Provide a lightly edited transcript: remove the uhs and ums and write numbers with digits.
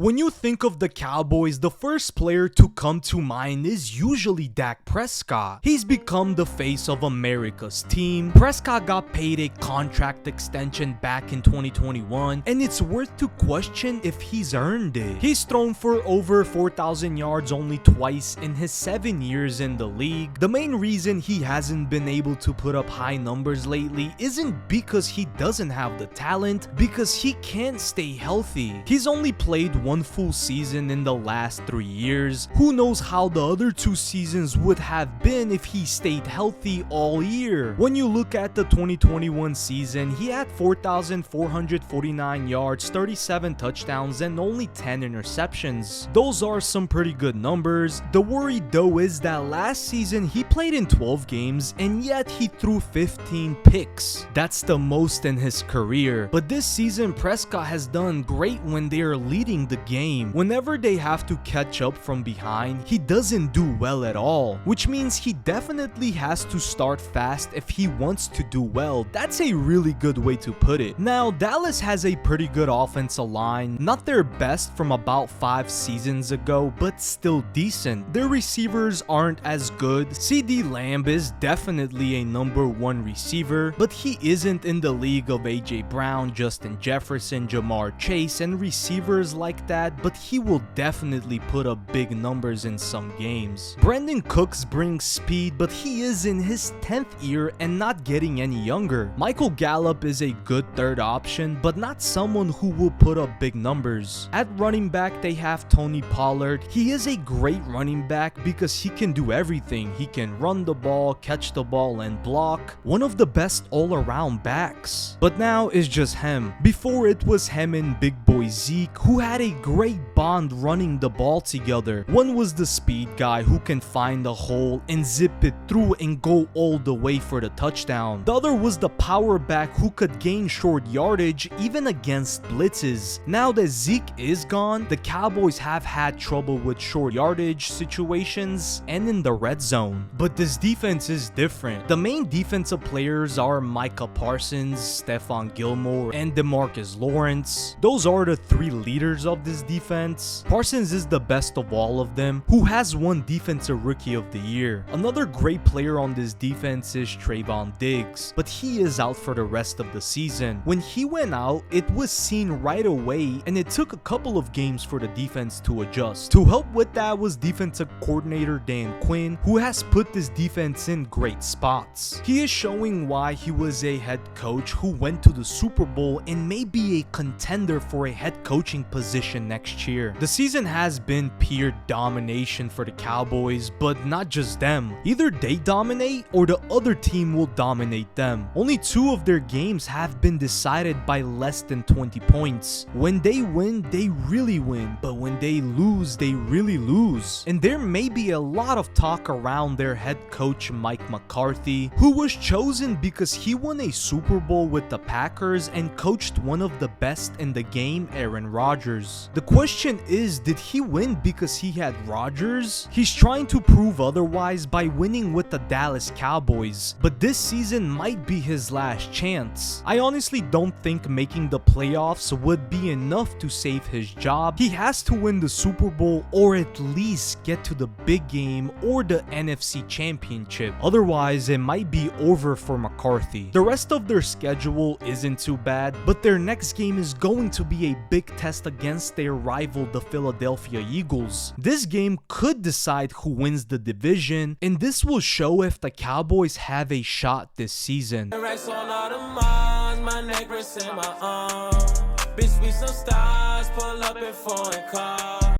When you think of the Cowboys, the first player to come to mind is usually Dak Prescott. He's become the face of America's team. Prescott got paid a contract extension back in 2021, and it's worth to question if he's earned it. He's thrown for over 4,000 yards only twice in his 7 years in the league. The main reason he hasn't been able to put up high numbers lately isn't because he doesn't have the talent, because he can't stay healthy. He's only played one full season in the last 3 years. Who knows how the other 2 seasons would have been if he stayed healthy all year. When you look at the 2021 season, he had 4,449 yards, 37 touchdowns, and only 10 interceptions. Those are some pretty good numbers. The worry though is that last season he played in 12 games and yet he threw 15 picks. That's the most in his career. But this season Prescott has done great when they are leading the game. Whenever they have to catch up from behind, he doesn't do well at all, which means he definitely has to start fast if he wants to do well. That's a really good way to put it. Now, Dallas has a pretty good offensive line, not their best from about 5 seasons ago, but still decent. Their receivers aren't as good. CD Lamb is definitely a number 1 receiver, but he isn't in the league of AJ Brown, Justin Jefferson, Jamar Chase, and receivers like that, but he will definitely put up big numbers in some games. Brandon Cooks brings speed, but he is in his 10th year and not getting any younger. Michael Gallup is a good third option, but not someone who will put up big numbers. At running back, they have Tony Pollard. He is a great running back because he can do everything. He can run the ball, catch the ball, and block. One of the best all-around backs. But now it's just him. Before it was him and Big Boy Zeke, who had a great bond running the ball together. One was the speed guy who can find a hole and zip it through and go all the way for the touchdown. The other was the power back who could gain short yardage even against blitzes. Now that Zeke is gone, the Cowboys have had trouble with short yardage situations and in the red zone. But this defense is different. The main defensive players are Micah Parsons, Stephon Gilmore, and DeMarcus Lawrence. Those are the 3 leaders of this defense. Parsons is the best of all of them, who has won Defensive Rookie of the Year. Another great player on this defense is Trayvon Diggs, but he is out for the rest of the season. When he went out, it was seen right away, and it took a couple of games for the defense to adjust. To help with that was defensive coordinator Dan Quinn, who has put this defense in great spots. He is showing why he was a head coach who went to the Super Bowl and may be a contender for a head coaching position next year. The season has been pure domination for the Cowboys, but not just them. Either they dominate or the other team will dominate them. Only 2 of their games have been decided by less than 20 points. When they win, they really win, but when they lose, they really lose. And there may be a lot of talk around their head coach Mike McCarthy, who was chosen because he won a Super Bowl with the Packers and coached one of the best in the game, Aaron Rodgers. The question is, did he win because he had Rodgers? He's trying to prove otherwise by winning with the Dallas Cowboys, but this season might be his last chance. I honestly don't think making the playoffs would be enough to save his job. He has to win the Super Bowl or at least get to the big game or the NFC Championship. Otherwise, it might be over for McCarthy. The rest of their schedule isn't too bad, but their next game is going to be a big test against their rival, the Philadelphia Eagles. This game could decide who wins the division, and this will show if the Cowboys have a shot this season. Bitch, we some stars, pull up in foreign cars.